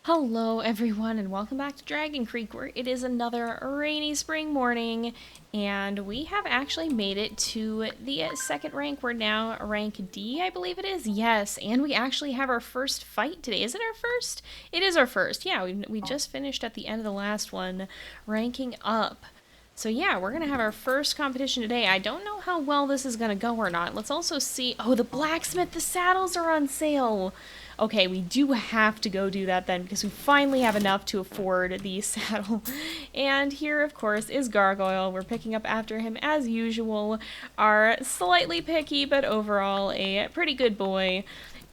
Hello everyone and welcome back to Dragon Creek, where it is another rainy spring morning and we have actually made it to the second rank. We're now rank D, I believe it is. Yes, and we actually have our first fight today. Is it our first? It is our first. Yeah, we just finished at the end of the last one ranking up. So yeah, we're gonna have our first competition today. I don't know how well this is gonna go or not. Let's also see. Oh, the blacksmith, the saddles are on sale. Okay, we do have to go do that then because we finally have enough to afford the saddle. And here, of course, is Gargoyle. We're picking up after him as usual. Our slightly picky, but overall a pretty good boy.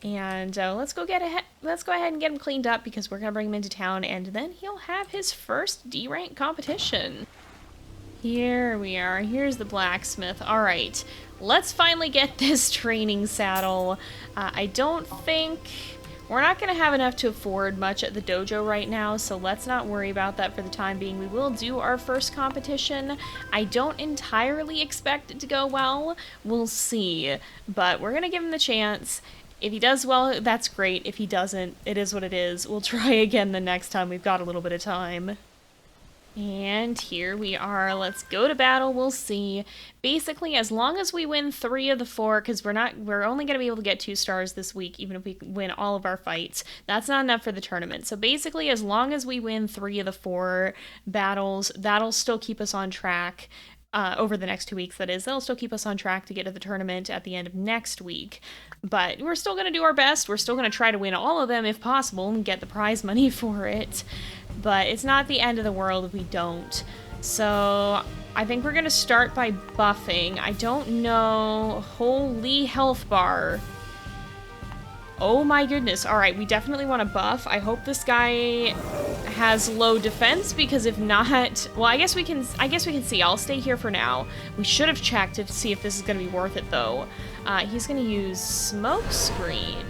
And let's go ahead and get him cleaned up because we're gonna bring him into town, and then he'll have his first D rank competition. Here we are. Here's the blacksmith. All right, let's finally get this training saddle. I don't think we're not going to have enough to afford much at the dojo right now, so let's not worry about that for the time being. We will do our first competition. I don't entirely expect it to go well. We'll see, but we're going to give him the chance. If he does well, that's great. If he doesn't, it is what it is. We'll try again the next time. We've got a little bit of time. And here we are. Let's go to battle. We'll see. Basically, as long as we win 3 of the 4, because we're only going to be able to get 2 stars this week, even if we win all of our fights. That's not enough for the tournament. So basically, as long as we win 3 of the 4 battles, that'll still keep us on track. Over the next 2 weeks, that is. That'll still keep us on track to get to the tournament at the end of next week. But we're still going to do our best. We're still going to try to win all of them if possible and get the prize money for it. But it's not the end of the world if we don't. So I think we're going to start by buffing. I don't know. Holy health bar. Oh my goodness. All right, we definitely want to buff. I hope this guy has low defense, because if not, well, I guess we can see. I'll stay here for now. We should have checked to see if this is going to be worth it though. He's going to use smoke screen.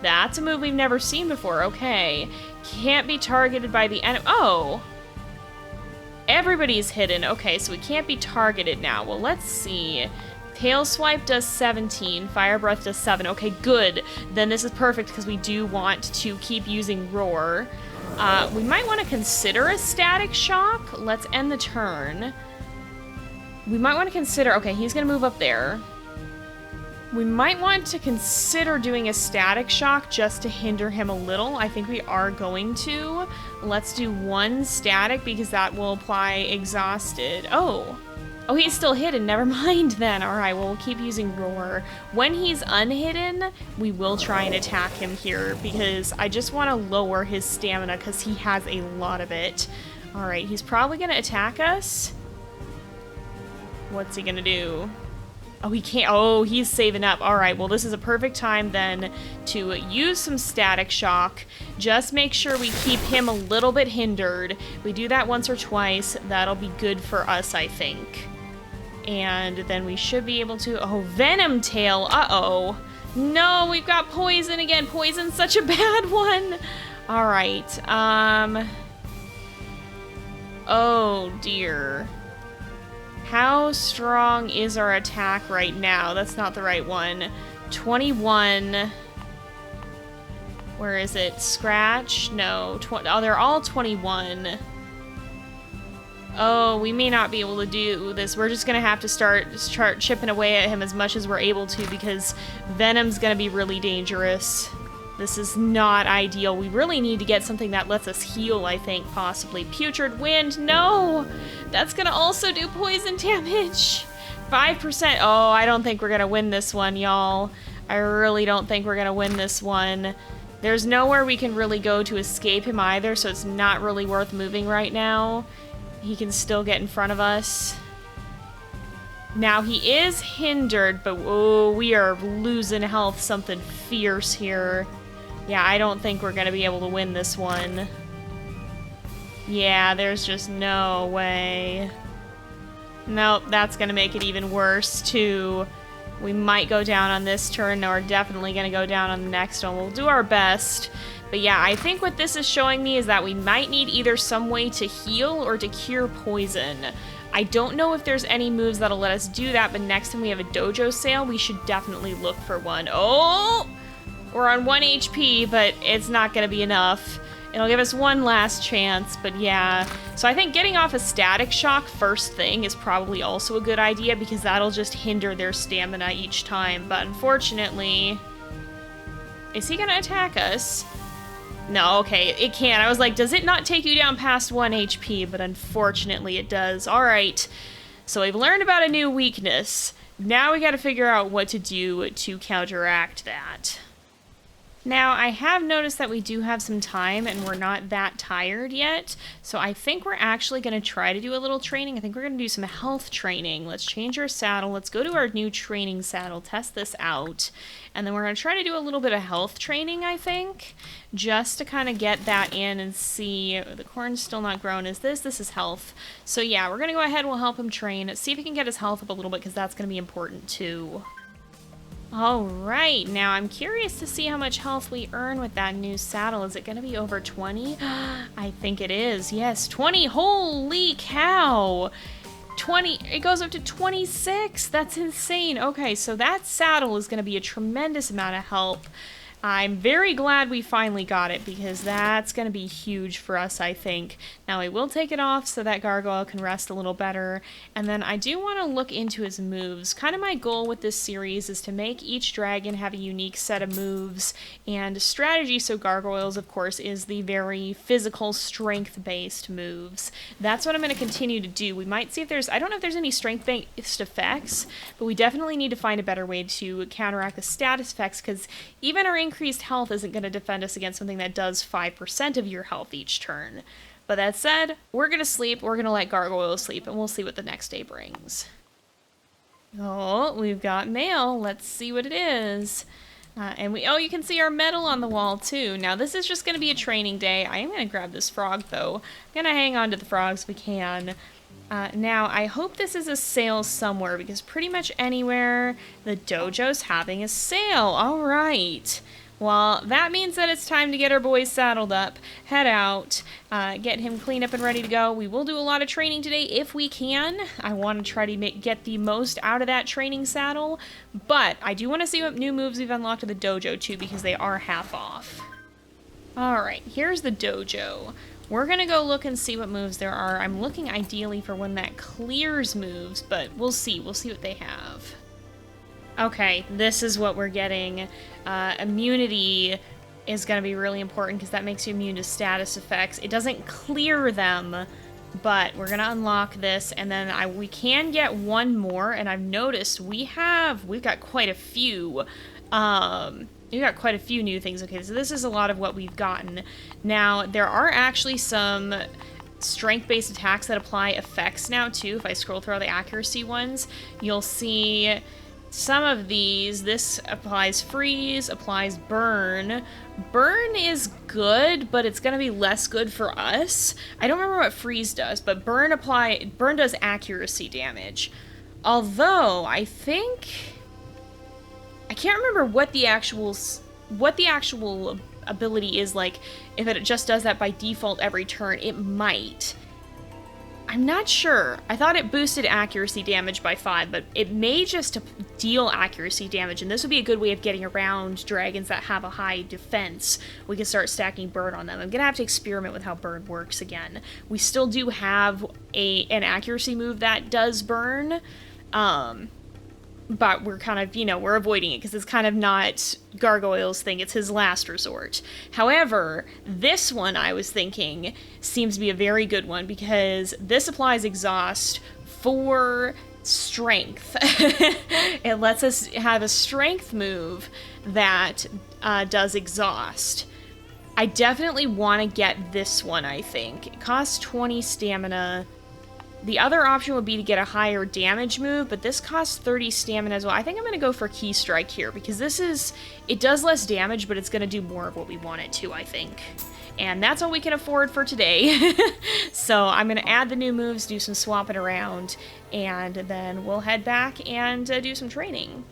That's a move we've never seen before. Okay. Can't be targeted by the enemy. Oh. Everybody's hidden. Okay, so we can't be targeted now. Well, let's see. Tail Swipe does 17, Fire Breath does 7. Okay, good. Then this is perfect because we do want to keep using Roar. We might want to consider a Static Shock. Let's end the turn. We might want to consider... Okay, he's going to move up there. We might want to consider doing a Static Shock just to hinder him a little. I think we are going to. Let's do 1 Static because that will apply Exhausted. Oh, he's still hidden. Never mind then. All right, well, we'll keep using Roar. When he's unhidden, we will try and attack him here because I just want to lower his stamina because he has a lot of it. All right, he's probably going to attack us. What's he going to do? Oh, he can't. Oh, he's saving up. All right, well, this is a perfect time then to use some Static Shock. Just make sure we keep him a little bit hindered. We do that once or twice. That'll be good for us, I think. And then we should be able to... Oh, Venom Tail. Uh-oh. No, we've got Poison again. Poison's such a bad one. All right. Oh, dear. How strong is our attack right now? That's not the right one. 21. Where is it? Scratch? No. Oh, they're all 21. Oh, we may not be able to do this. We're just gonna have to start chipping away at him as much as we're able to because Venom's gonna be really dangerous. This is not ideal. We really need to get something that lets us heal, I think, possibly. Putrid Wind, no! That's gonna also do poison damage. 5%. Oh, I don't think we're gonna win this one, y'all. I really don't think we're gonna win this one. There's nowhere we can really go to escape him either, so it's not really worth moving right now. He can still get in front of us. Now, he is hindered, but oh, we are losing health something fierce here. Yeah, I don't think we're gonna be able to win this one. Yeah, there's just no way. Nope, that's gonna make it even worse, too. We might go down on this turn, or definitely gonna go down on the next one. We'll do our best. But yeah, I think what this is showing me is that we might need either some way to heal or to cure poison. I don't know if there's any moves that'll let us do that, but next time we have a dojo sale, we should definitely look for one. Oh! We're on 1 HP, but it's not gonna be enough. It'll give us one last chance, but yeah. So I think getting off a static shock first thing is probably also a good idea because that'll just hinder their stamina each time. But unfortunately... Is he gonna attack us? No, okay, it can. I was like, does it not take you down past 1 HP? But unfortunately it does. Alright, so we've learned about a new weakness. Now we gotta figure out what to do to counteract that. Now, I have noticed that we do have some time and we're not that tired yet, so I think we're actually going to try to do a little training. I think we're going to do some health training. Let's change our saddle. Let's go to our new training saddle, test this out, and then we're going to try to do a little bit of health training, I think, just to kind of get that in and see. The corn's still not grown. Is this? This is health. So yeah, we're going to go ahead and we'll help him train, see if he can get his health up a little bit, because that's going to be important too. Alright, now I'm curious to see how much health we earn with that new saddle. Is it going to be over 20? I think it is. Yes, 20. Holy cow! 20. It goes up to 26. That's insane. Okay, so that saddle is going to be a tremendous amount of help. I'm very glad we finally got it because that's going to be huge for us, I think. Now, I will take it off so that Gargoyle can rest a little better. And then I do want to look into his moves. Kind of my goal with this series is to make each dragon have a unique set of moves and strategy. So Gargoyles, of course, is the very physical, strength-based moves. That's what I'm going to continue to do. We might see if there's... I don't know if there's any strength-based effects, but we definitely need to find a better way to counteract the status effects because even our increased health isn't going to defend us against something that does 5% of your health each turn. But that said, we're going to sleep, we're going to let Gargoyle sleep, and we'll see what the next day brings. Oh, we've got mail. Let's see what it is. Oh, you can see our medal on the wall too. Now this is just going to be a training day. I am going to grab this frog though. I'm going to hang on to the frogs if we can. Now, I hope this is a sale somewhere, because pretty much anywhere the dojo's having a sale. Alright. Well, that means that it's time to get our boys saddled up, head out, get him cleaned up and ready to go. We will do a lot of training today if we can. I want to try to get the most out of that training saddle, but I do want to see what new moves we've unlocked at the dojo too, because they are half off. Alright, here's the dojo. We're going to go look and see what moves there are. I'm looking ideally for one that clears moves, but we'll see. We'll see what they have. Okay, this is what we're getting. Immunity is going to be really important because that makes you immune to status effects. It doesn't clear them, but we're going to unlock this, and then we can get one more, and I've noticed we've got quite a few. We've got quite a few new things. Okay, so this is a lot of what we've gotten. Now, there are actually some strength-based attacks that apply effects now, too. If I scroll through all the accuracy ones, you'll see some of these. This applies freeze, applies burn. Burn is good, but it's going to be less good for us. I don't remember what freeze does, but burn does accuracy damage. Although, I can't remember what the actual ability is, like, if it just does that by default every turn. It might. I'm not sure. I thought it boosted accuracy damage by 5, but it may just deal accuracy damage, and this would be a good way of getting around dragons that have a high defense. We can start stacking burn on them. I'm gonna have to experiment with how burn works again. We still do have an accuracy move that does burn, but we're kind of, we're avoiding it because it's kind of not Gargoyle's thing. It's his last resort. However, this one, I was thinking, seems to be a very good one because this applies exhaust for strength. It lets us have a strength move that does exhaust. I definitely want to get this one, I think. It costs 20 stamina. The other option would be to get a higher damage move, but this costs 30 stamina as well. I think I'm going to go for Key Strike here, because it does less damage, but it's going to do more of what we want it to, I think. And that's all we can afford for today. So I'm going to add the new moves, do some swapping around, and then we'll head back and do some training.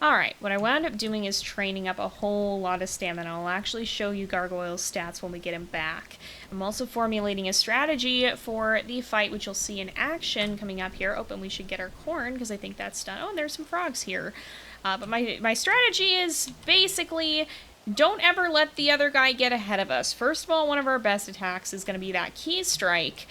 Alright, what I wound up doing is training up a whole lot of stamina. I'll actually show you Gargoyle's stats when we get him back. I'm also formulating a strategy for the fight, which you'll see in action coming up here. Oh, and we should get our corn, because I think that's done. Oh, and there's some frogs here. But my strategy is basically don't ever let the other guy get ahead of us. First of all, one of our best attacks is going to be that key strike,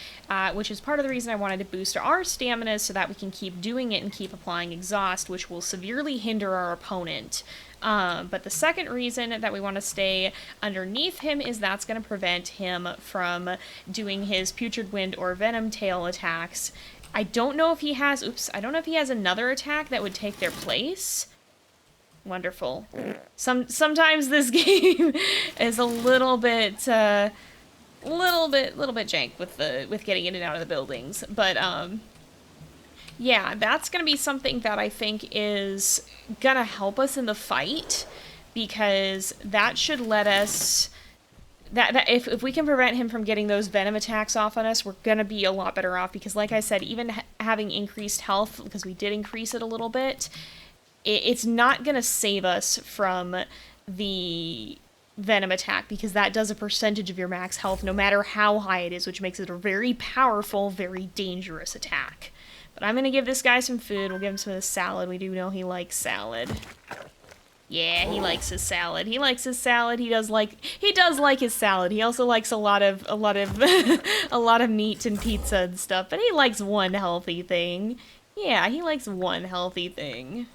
which is part of the reason I wanted to boost our stamina so that we can keep doing it and keep applying exhaust, which will severely hinder our opponent. But the second reason that we want to stay underneath him is that's going to prevent him from doing his Putrid Wind or Venom Tail attacks. I don't know if he has, I don't know if he has another attack that would take their place. Wonderful. Sometimes this game is a little bit jank with getting in and out of the buildings, but yeah, that's gonna be something that I think is gonna help us in the fight, because that should let us that if we can prevent him from getting those venom attacks off on us, we're gonna be a lot better off, because like I said, even having increased health, because we did increase it a little bit, it's not going to save us from the venom attack, because that does a percentage of your max health no matter how high it is, which makes it a very powerful, very dangerous attack. But I'm going to give this guy some food. We'll give him some of the salad. We do know he likes salad. Yeah, he likes his salad. He likes his salad. He does like his salad. He also likes a lot of a lot of meat and pizza and stuff, but he likes one healthy thing. Yeah, he likes one healthy thing.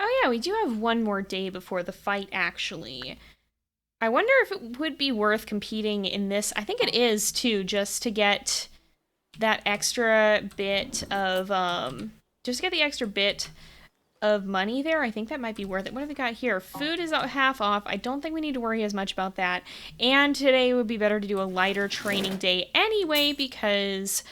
Oh yeah, we do have one more day before the fight, actually. I wonder if it would be worth competing in this. I think it is, too, just to get that extra bit of, just to get the extra bit of money there. I think that might be worth it. What have we got here? Food is half off. I don't think we need to worry as much about that. And today would be better to do a lighter training day anyway, because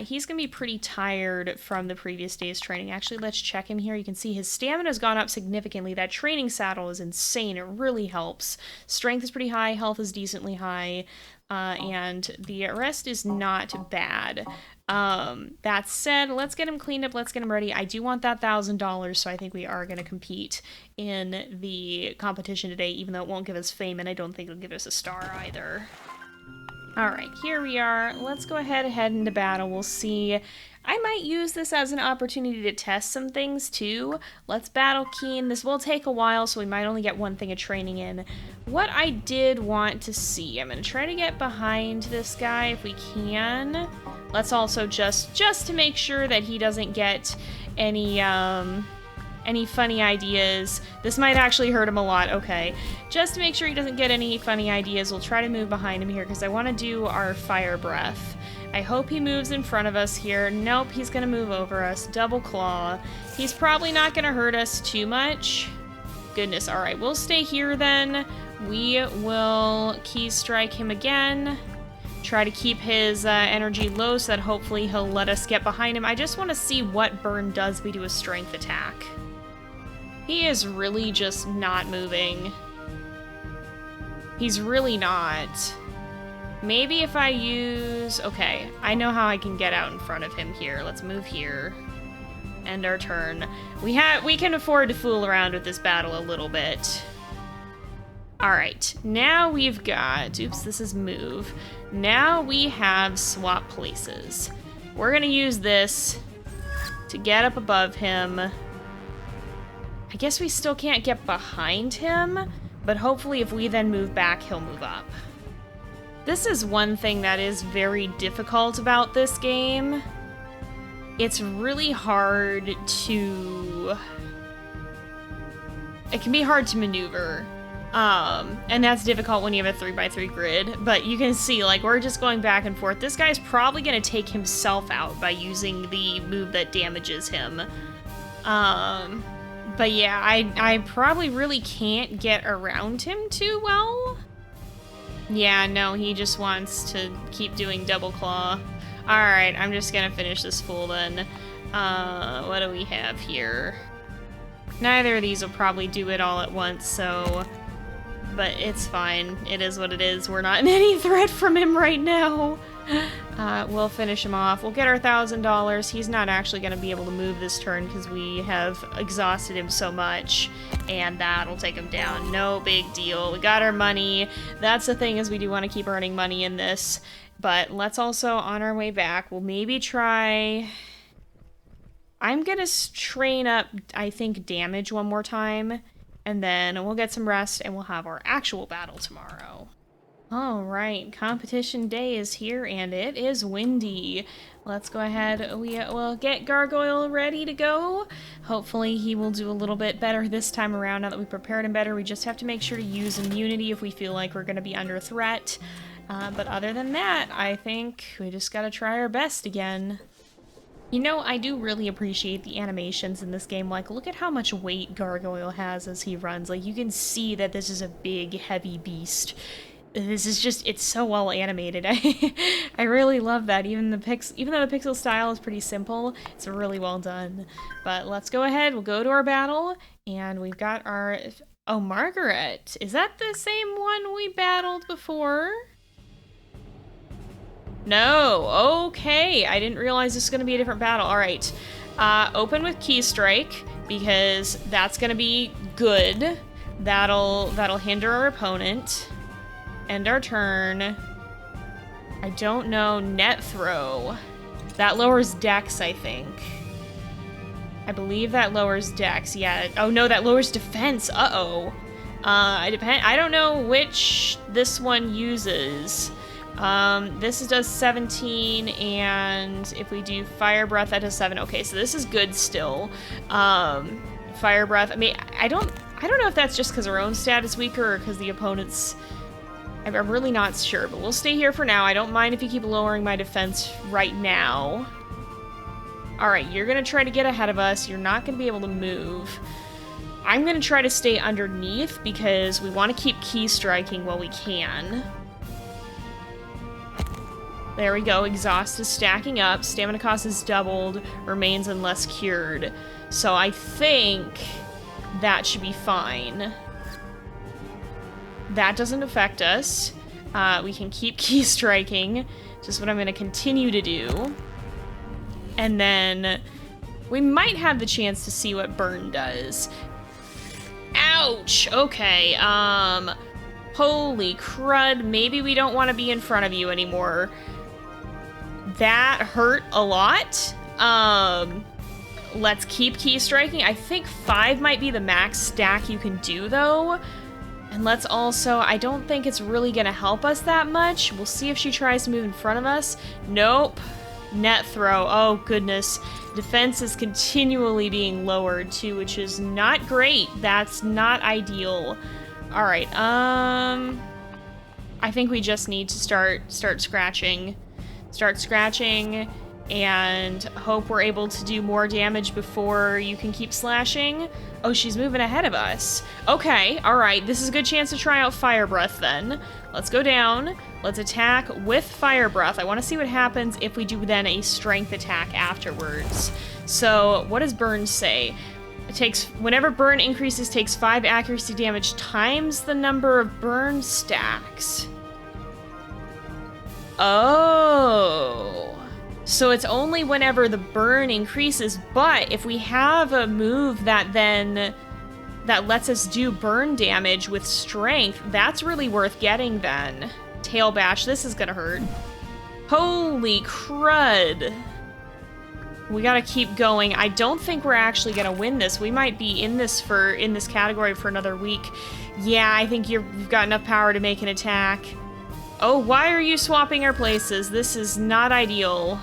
he's going to be pretty tired from the previous day's training. Actually, let's check him here. You can see his stamina has gone up significantly. That training saddle is insane. It really helps. Strength is pretty high. Health is decently high. And the rest is not bad. That said, let's get him cleaned up. Let's get him ready. I do want that $1,000, so I think we are going to compete in the competition today, even though it won't give us fame, and I don't think it'll give us a star either. Alright, here we are. Let's go ahead into battle. We'll see. I might use this as an opportunity to test some things, too. Let's battle Keen. This will take a while, so we might only get one thing of training in. What I did want to see, I'm going to try to get behind this guy if we can. Let's also just to make sure that he doesn't get any funny ideas. This might actually hurt him a lot, okay. Just to make sure he doesn't get any funny ideas, we'll try to move behind him here, because I want to do our fire breath. I hope he moves in front of us here. Nope, he's gonna move over us. Double claw. He's probably not gonna hurt us too much. Goodness, alright, we'll stay here then. We will key strike him again. Try to keep his energy low so that hopefully he'll let us get behind him. I just want to see what burn does if we do a strength attack. He is really just not moving. He's really not. Maybe if I use... Okay, I know how I can get out in front of him here. Let's move here. End our turn. We can afford to fool around with this battle a little bit. Alright, now we've got... Oops, this is move. Now we have swap places. We're gonna use this to get up above him. I guess we still can't get behind him, but hopefully if we then move back, he'll move up. This is one thing that is very difficult about this game. It's really hard to... It can be hard to maneuver. And that's difficult when you have a 3x3 grid, but you can see, like, we're just going back and forth. This guy's probably gonna take himself out by using the move that damages him. But yeah, I probably really can't get around him too well. Yeah, no, he just wants to keep doing double claw. Alright, I'm just gonna finish this fool then. What do we have here? Neither of these will probably do it all at once, so... But it's fine. It is what it is. We're not in any threat from him right now. We'll finish him off. We'll get our $1,000. He's not actually going to be able to move this turn because we have exhausted him so much. And that'll take him down. No big deal. We got our money. That's the thing, is we do want to keep earning money in this. But let's also, on our way back, we'll maybe try... I'm going to train up, I think, damage one more time. and then we'll get some rest and we'll have our actual battle tomorrow. All right, competition day is here and it is windy. Let's go ahead. We'll get Gargoyle ready to go. Hopefully he will do a little bit better this time around now that we prepared him better. We just have to make sure to use immunity if we feel like we're going to be under threat. But other than that, I think we just got to try our best again. You know, I do really appreciate the animations in this game. Like, look at how much weight Gargoyle has as he runs. Like, you can see that this is a big, heavy beast. This is just, it's so well animated. I really love that. Even though the pixel style is pretty simple, it's really well done. But let's go ahead, we'll go to our battle, and we've got our, oh, Margaret. Is that the same one we battled before? No, okay. I didn't realize this was gonna be a different battle. All right, open with Key Strike, because that's gonna be good. That'll hinder our opponent. End our turn. I don't know. Net Throw. That lowers Dex, I think. I believe that lowers Dex. Yeah. Oh no, that lowers Defense. Uh-oh. I don't know which this one uses. This does 17, and if we do Fire Breath, that does 7. Okay, so this is good still. Fire Breath. I mean, I don't know if that's just because our own stat is weaker or because the opponent's. I'm really not sure, but we'll stay here for now. I don't mind if you keep lowering my defense right now. Alright, you're gonna try to get ahead of us. You're not gonna be able to move. I'm gonna try to stay underneath because we want to keep key striking while we can. There we go. Exhaust is stacking up. Stamina cost is doubled. Remains unless cured. So I think that should be fine. That doesn't affect us. We can keep key striking, just what I'm going to continue to do. And then we might have the chance to see what burn does. Ouch! Okay, holy crud, maybe we don't want to be in front of you anymore. That hurt a lot. Let's keep key striking. I think 5 might be the max stack you can do, though. And let's also, I don't think it's really gonna help us that much. We'll see if she tries to move in front of us. Nope. Net Throw. Oh, goodness. Defense is continually being lowered, too, which is not great. That's not ideal. All right, I think we just need to start scratching. Start scratching and hope we're able to do more damage before you can keep slashing. Oh, she's moving ahead of us. Okay, all right, this is a good chance to try out Fire Breath then. Let's go down, let's attack with Fire Breath. I wanna see what happens if we do then a strength attack afterwards. So, what does Burn say? It takes, whenever burn increases, takes 5 accuracy damage times the number of burn stacks. Oh. So it's only whenever the burn increases, but if we have a move that lets us do burn damage with strength, that's really worth getting then. Tail Bash, this is gonna hurt. Holy crud. We gotta keep going. I don't think we're actually gonna win this. We might be in this category for another week. Yeah, I think you've got enough power to make an attack. Oh, why are you swapping our places? This is not ideal.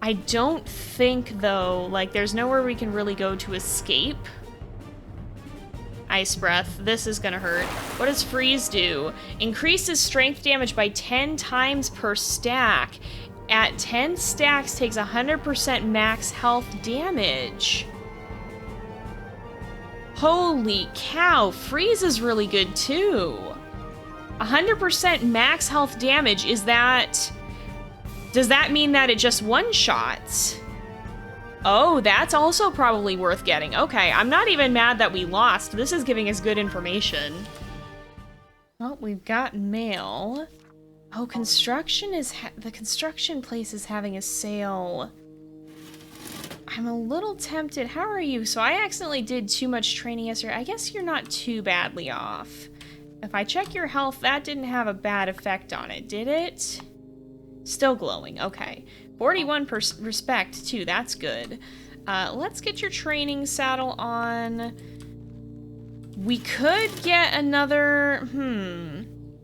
I don't think, though, like, there's nowhere we can really go to escape. Ice Breath. This is gonna hurt. What does Freeze do? Increases strength damage by 10 times per stack. At 10 stacks, takes 100% max health damage. Holy cow, Freeze is really good, too. 100% max health damage, is that... Does that mean that it just one-shots? Oh, that's also probably worth getting. Okay, I'm not even mad that we lost. This is giving us good information. Well, we've got mail. Oh, the construction place is having a sale. I'm a little tempted. How are you? So I accidentally did too much training yesterday. I guess you're not too badly off. If I check your health, that didn't have a bad effect on it, did it? Still glowing, okay. 41 respect, too, that's good. Let's get your training saddle on. We could get another,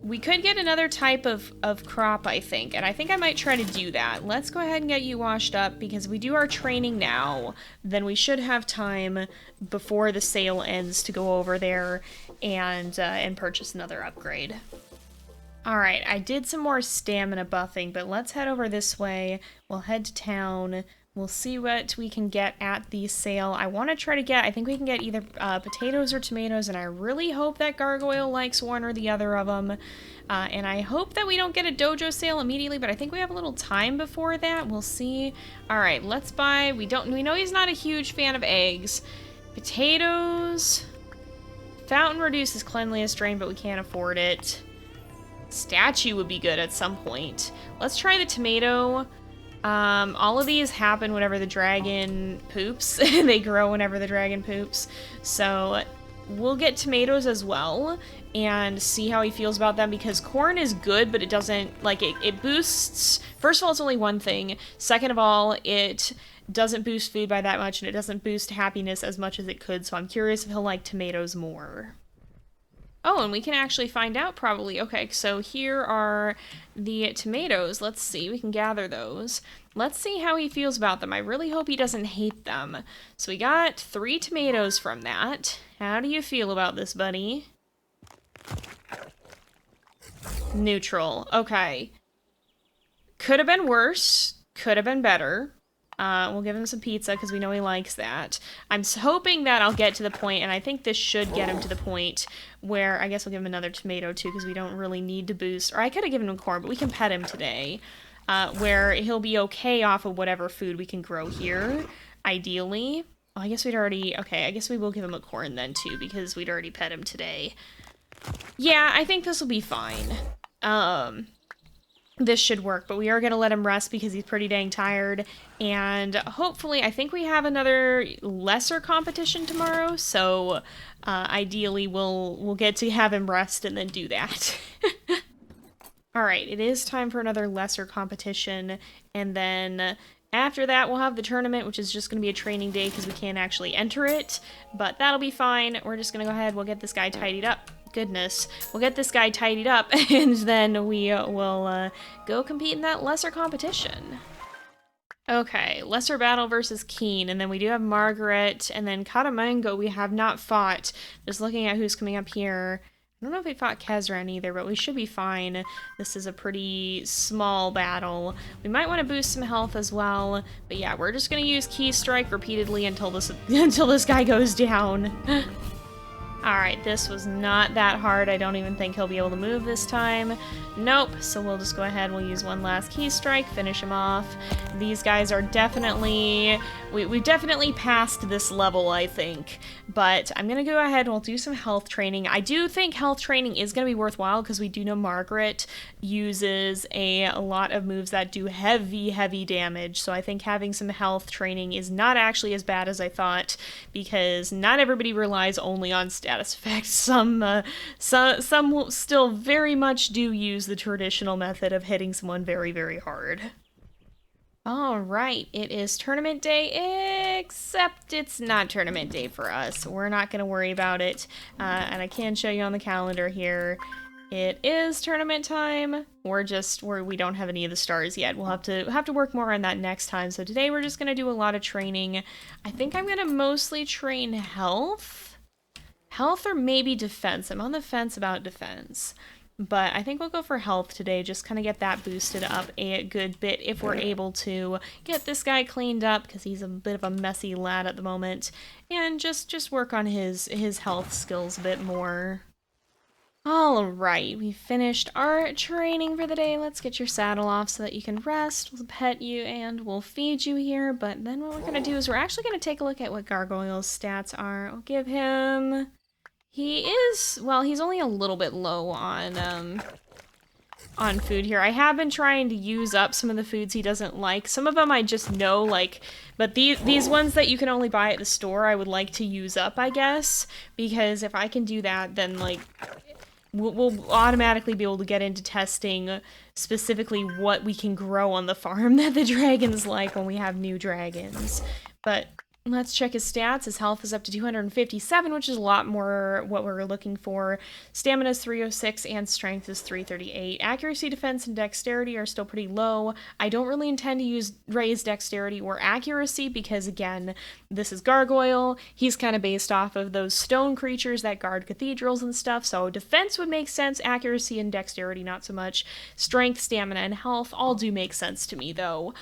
we could get another type of crop, I think, and I think I might try to do that. Let's go ahead and get you washed up, because if we do our training now, then we should have time before the sale ends to go over there and purchase another upgrade. Alright, I did some more stamina buffing, but let's head over this way. We'll head to town. We'll see what we can get at the sale. I want to try to get, I think we can get either potatoes or tomatoes, and I really hope that Gargoyle likes one or the other of them. And I hope that we don't get a dojo sale immediately, but I think we have a little time before that. We'll see. Alright, let's buy, we know he's not a huge fan of eggs. Potatoes. Fountain reduces cleanliness drain, but we can't afford it. Statue would be good at some point. Let's try the tomato. All of these happen whenever the dragon poops. They grow whenever the dragon poops. So we'll get tomatoes as well and see how he feels about them, because corn is good, but it doesn't, like, it boosts. First of all, it's only one thing. Second of all, it doesn't boost food by that much, and it doesn't boost happiness as much as it could, so I'm curious if he'll like tomatoes more. Oh, and we can actually find out probably. Okay, so here are the tomatoes. Let's see, we can gather those. Let's see how he feels about them. I really hope he doesn't hate them. So we got 3 tomatoes from that. How do you feel about this, buddy? Neutral. Okay. Could have been worse. Could have been better. We'll give him some pizza because we know he likes that. I'm hoping that I'll get to the point, and I think this should get him to the point where, I guess we'll give him another tomato too because we don't really need to boost, or I could have given him corn, but we can pet him today, where he'll be okay off of whatever food we can grow here, ideally. Oh, I guess we'd already, okay, I guess we will give him a corn then too because we'd already pet him today. Yeah, I think this will be fine. This should work, but we are going to let him rest because he's pretty dang tired, and hopefully, I think we have another lesser competition tomorrow, so ideally we'll get to have him rest and then do that. Alright, it is time for another lesser competition, and then after that we'll have the tournament, which is just going to be a training day because we can't actually enter it, but that'll be fine. We're just going to go ahead, we'll get this guy tidied up. Goodness, we'll get this guy tidied up, and then we will go compete in that lesser competition. Okay, lesser battle versus Keen, and then we do have Margaret, and then Katamango we have not fought. Just looking at who's coming up here. I don't know if we fought Kezran either, but we should be fine. This is a pretty small battle. We might want to boost some health as well, but yeah, we're just gonna use Key Strike repeatedly until this guy goes down. Alright, this was not that hard. I don't even think he'll be able to move this time. Nope, so we'll just go ahead, we'll use one last key strike, finish him off. These guys are definitely, we've definitely passed this level, I think. But I'm gonna go ahead and we'll do some health training. I do think health training is gonna be worthwhile because we do know Margaret uses a lot of moves that do heavy damage. So I think having some health training is not actually as bad as I thought, because not everybody relies only on status effects. Some still very much do use the traditional method of hitting someone very hard. Alright, it is tournament day, except it's not tournament day for us. We're not going to worry about it, and I can show you on the calendar here. It is tournament time. We don't have any of the stars yet. We'll have to work more on that next time. So today we're just going to do a lot of training. I think I'm going to mostly train health. Health or maybe defense. I'm on the fence about defense. But I think we'll go for health today, just kind of get that boosted up a good bit if we're able to get this guy cleaned up, because he's a bit of a messy lad at the moment, and just work on his health skills a bit more. Alright, we finished our training for the day. Let's get your saddle off so that you can rest. We'll pet you and we'll feed you here, but then what we're going to do is we're actually going to take a look at what Gargoyle's stats are. I'll give him... he's only a little bit low on food here. I have been trying to use up some of the foods he doesn't like. Some of them I just know, like, but these ones that you can only buy at the store, I would like to use up, I guess, because if I can do that, then, like, we'll automatically be able to get into testing specifically what we can grow on the farm that the dragons like when we have new dragons. But Let's check his stats. His health is up to 257, which is a lot more what we're looking for. Stamina is 306 and strength is 338. Accuracy, defense, and dexterity are still pretty low. I don't really intend to use raised dexterity or accuracy because, again, this is Gargoyle. He's kind of based off of those stone creatures that guard cathedrals and stuff, so defense would make sense. Accuracy and dexterity, not so much. Strength, stamina, and health all do make sense to me, though.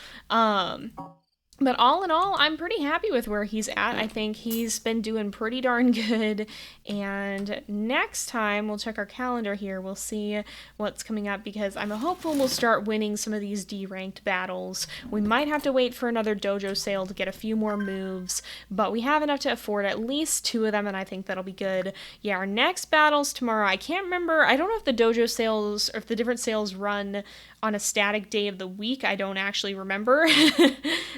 But all in all, I'm pretty happy with where he's at. I think he's been doing pretty darn good. And next time, we'll check our calendar here. We'll see what's coming up because I'm hopeful we'll start winning some of these D-ranked battles. We might have to wait for another dojo sale to get a few more moves, but we have enough to afford at least 2 of them, and I think that'll be good. Yeah, our next battle's tomorrow. I can't remember. I don't know if the dojo sales or if the different sales run on a static day of the week. I don't actually remember.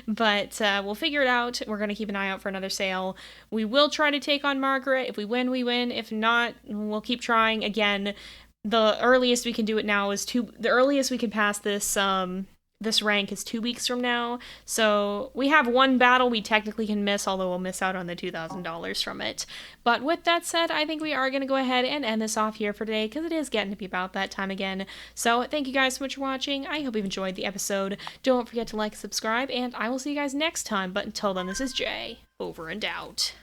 But we'll figure it out. We're going to keep an eye out for another sale. We will try to take on Margaret. If we win, we win. If not, we'll keep trying. Again, the earliest we can do it now is the earliest we can pass this rank is 2 weeks from now. So we have one battle we technically can miss, although we'll miss out on the $2,000 from it. But with that said, I think we are going to go ahead and end this off here for today because it is getting to be about that time again. So thank you guys so much for watching. I hope you've enjoyed the episode. Don't forget to like, subscribe, and I will see you guys next time. But until then, this is Jay, over and out.